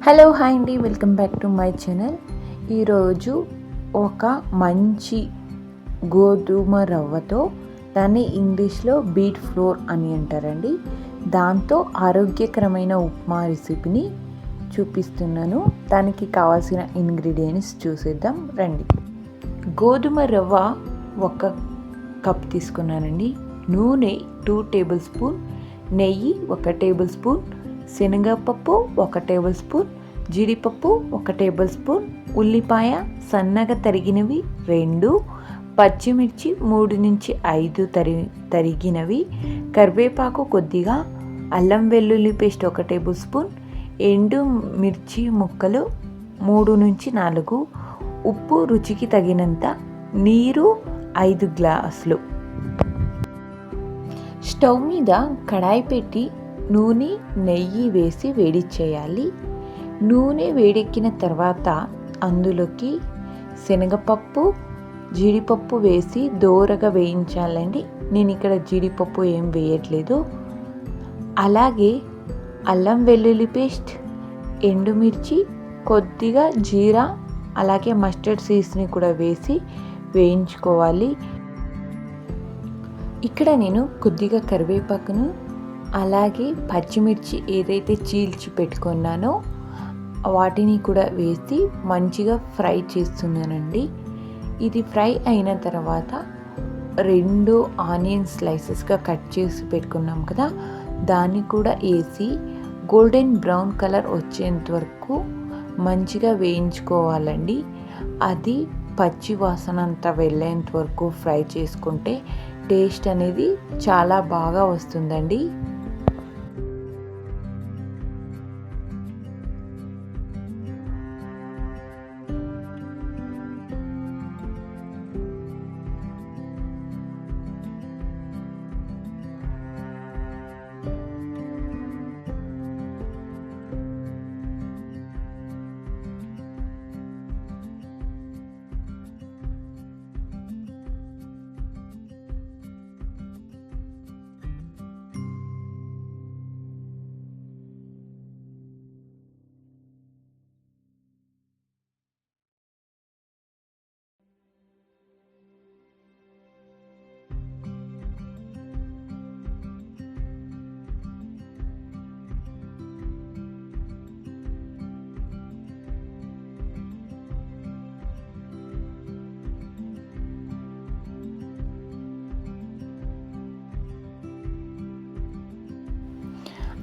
Hello hi అండి, welcome back to my channel. ఈరోజు ఒక మంచి గోధుమ రవ్వతో, దాన్ని ఇంగ్లీష్లో బీట్ ఫ్లోర్ అని అంటారండి, దాంతో ఆరోగ్యకరమైన ఉప్మా రెసిపీని చూపిస్తున్నాను. దానికి కావాల్సిన ఇంగ్రీడియంట్స్ చూసేద్దాం రండి. గోధుమ రవ్వ 1 కప్ తీసుకున్నానండి. నూనె 2 టేబుల్ స్పూన్, నెయ్యి 1 టేబుల్ స్పూన్, శనగపప్పు 1 టేబుల్ స్పూన్, జీడిపప్పు 1 టేబుల్ స్పూన్, ఉల్లిపాయ సన్నగా తరిగినవి 2, పచ్చిమిర్చి 3 నుంచి 5 తరిగినవి, కరివేపాకు కొద్దిగా, అల్లం వెల్లుల్లి పేస్ట్ 1 టేబుల్ స్పూన్, ఎండు మిర్చి ముక్కలు 3 నుంచి 4, ఉప్పు రుచికి తగినంత, నీరు 5 గ్లాసులు. స్టవ్ మీద కడాయి పెట్టి నూనె నెయ్యి వేసి వేడి చేయాలి. నూనె వేడెక్కిన తర్వాత అందులోకి శనగపప్పు జీడిపప్పు వేసి దోరగా వేయించాలండి. నేను ఇక్కడ జీడిపప్పు ఏం వేయట్లేదు. అలాగే అల్లం వెల్లుల్లి పేస్ట్, ఎండుమిర్చి, కొద్దిగా జీరా, అలాగే మస్టర్డ్ సీడ్స్ని కూడా వేసి వేయించుకోవాలి. ఇక్కడ నేను కొద్దిగా కరివేపాకును అలాగే పచ్చిమిర్చి ఏదైతే చీల్చి పెట్టుకున్నానో వాటిని కూడా వేసి మంచిగా ఫ్రై చేస్తున్నానండి. ఇది ఫ్రై అయిన తర్వాత 2 ఆనియన్ స్లైసెస్గా కట్ చేసి పెట్టుకున్నాం కదా, దాన్ని కూడా వేసి గోల్డెన్ బ్రౌన్ కలర్ వచ్చేంత వరకు మంచిగా వేయించుకోవాలండి. అది పచ్చి వాసన అంతా వెళ్ళేంత వరకు ఫ్రై చేసుకుంటే టేస్ట్ అనేది చాలా బాగా వస్తుందండి.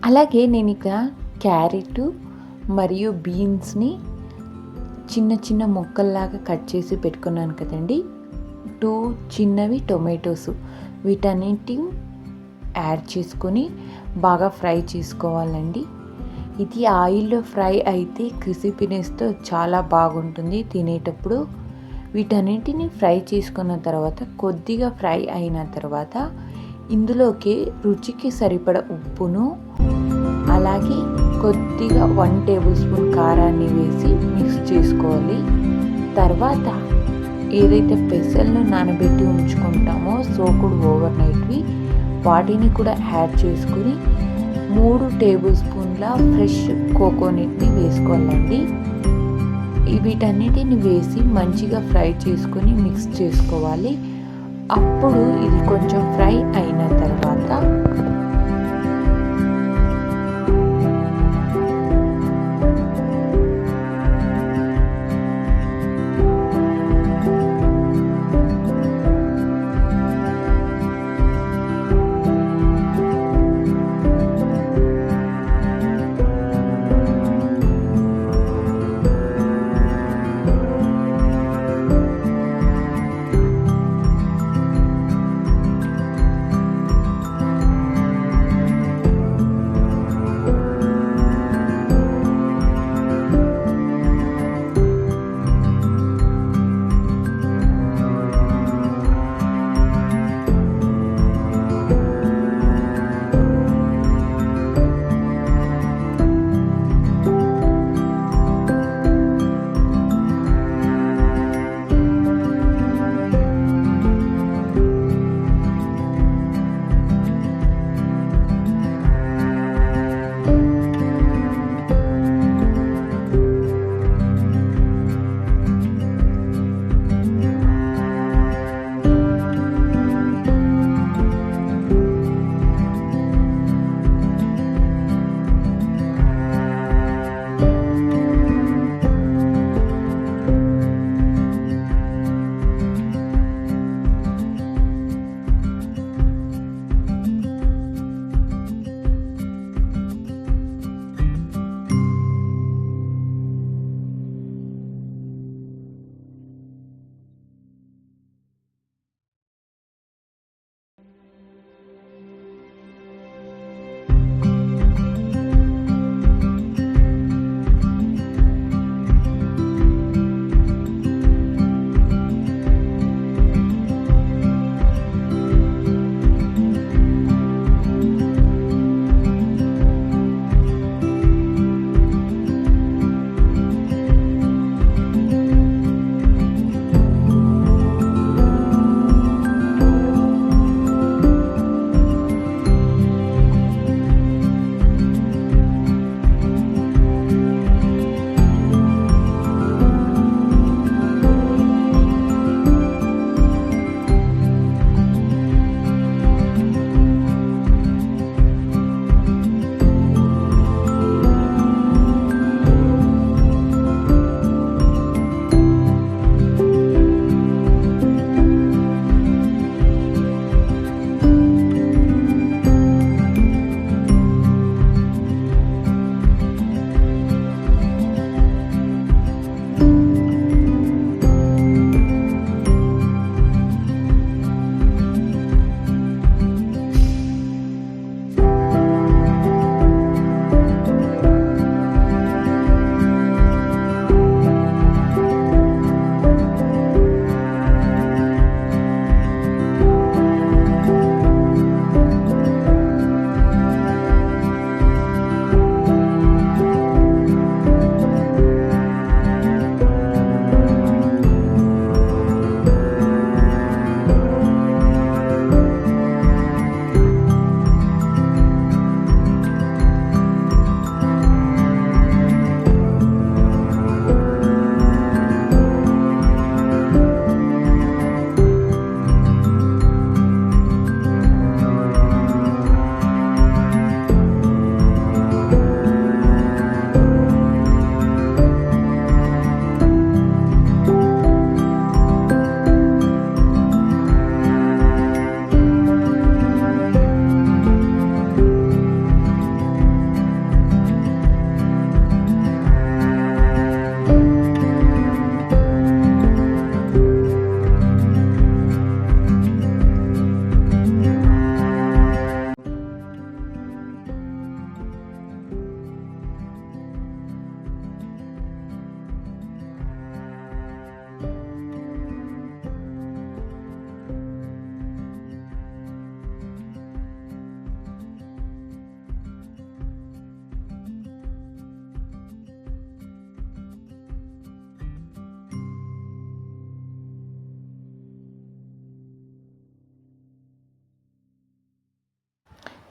అలాగే నేను ఇక క్యారెట్ మరియు బీన్స్ని చిన్న చిన్న ముక్కల్లాగా కట్ చేసి పెట్టుకున్నాను కదండి. 2 చిన్నవి టొమాటోస్, వీటన్నిటి యాడ్ చేసుకొని బాగా ఫ్రై చేసుకోవాలండి. ఇది ఆయిల్లో ఫ్రై అయితే క్రిస్పీనెస్తో చాలా బాగుంటుంది తినేటప్పుడు. వీటన్నిటిని ఫ్రై చేసుకున్న తర్వాత కొద్దిగా ఫ్రై అయిన తర్వాత ఇందులోకి రుచికి సరిపడ ఉప్పును అలాగే కొద్దిగా 1 టేబుల్ స్పూన్ కారాన్ని వేసి మిక్స్ చేసుకోవాలి. తర్వాత ఏదైతే పెసలను నానబెట్టి ఉంచుకుంటామో సోకుడు ఓవర్ నైట్వి, వాటిని కూడా యాడ్ చేసుకుని 3 టేబుల్ స్పూన్ల ఫ్రెష్ కోకోనట్ని వేసుకోవాలండి. వీటన్నిటిని వేసి మంచిగా ఫ్రై చేసుకొని మిక్స్ చేసుకోవాలి. అప్పుడు ఇది కొంచెం ఫ్రై అయిన తర్వాత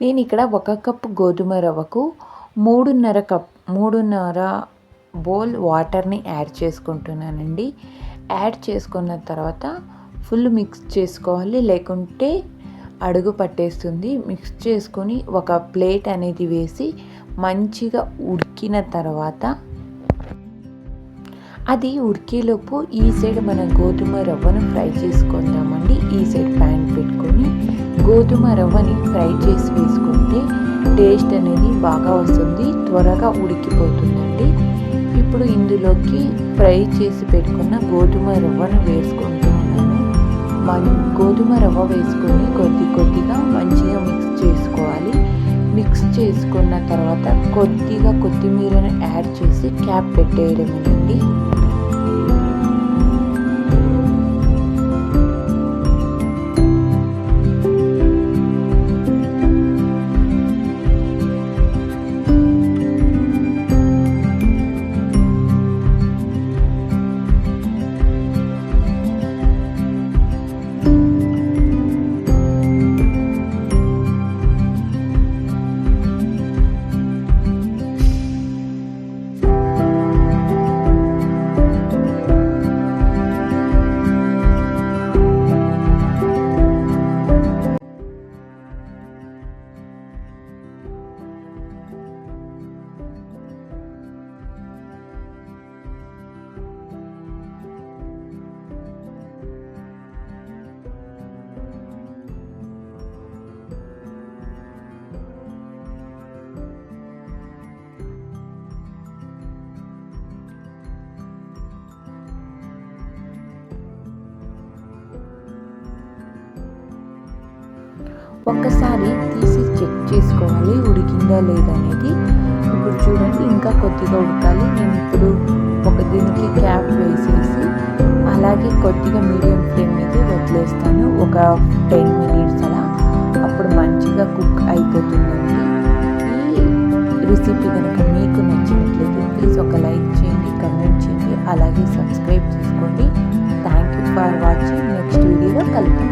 నేను ఇక్కడ 1 కప్పు గోధుమ రవ్వకు 3.5 బౌల్ వాటర్ని యాడ్ చేసుకుంటున్నానండి. యాడ్ చేసుకున్న తర్వాత ఫుల్ మిక్స్ చేసుకోవాలి, లేకుంటే అడుగు పట్టేస్తుంది. మిక్స్ చేసుకొని ఒక ప్లేట్ అనేది వేసి మంచిగా ఉడికిన తర్వాత అది ఉడికేలోపు ఈ సైడ్ మన గోధుమ రవ్వను ఫ్రై చేసుకుందామండి. ఈ సైడ్ ప్యాన్ పెట్టుకొని గోధుమ రవ్వని ఫ్రై చేసి వేసుకుంటే టేస్ట్ అనేది బాగా వస్తుంది, త్వరగా ఉడికిపోతుందండి. ఇప్పుడు ఇందులోకి ఫ్రై చేసి పెట్టుకున్న గోధుమ రవ్వను వేసుకుంటూ ఉన్నాను. గోధుమ రవ్వ వేసుకొని కొద్దిగా మంచిగా మిక్స్ చేసుకోవాలి. మిక్స్ చేసుకున్న తర్వాత కొద్దిగా కొత్తిమీరను యాడ్ చేసి క్యాప్ పెట్టేయడమేనండి. ఒక్కసారి తీసి చెక్ చేసుకోవాలి ఉడికిందా లేదా అనేది. ఇప్పుడు చూడండి, ఇంకా కొద్దిగా ఉడకాలి. నేను ఇప్పుడు దీనికి క్యాప్ వేసేసి అలాగే కొద్దిగా మీడియం ఫ్లేమ్ మీద వదిలేస్తాను, ఒక 10 మినిట్స్ అలా. అప్పుడు మంచిగా కుక్ అయిపోతుందండి. ఈ రెసిపీ కనుక మీకు నచ్చినట్లయితే ప్లీజ్ ఒక లైక్ చేయండి, కమెంట్ చేయండి, అలాగే సబ్స్క్రైబ్ చేసుకోండి. Thank you for watching. Next వీడియోలో కలుద్దాం.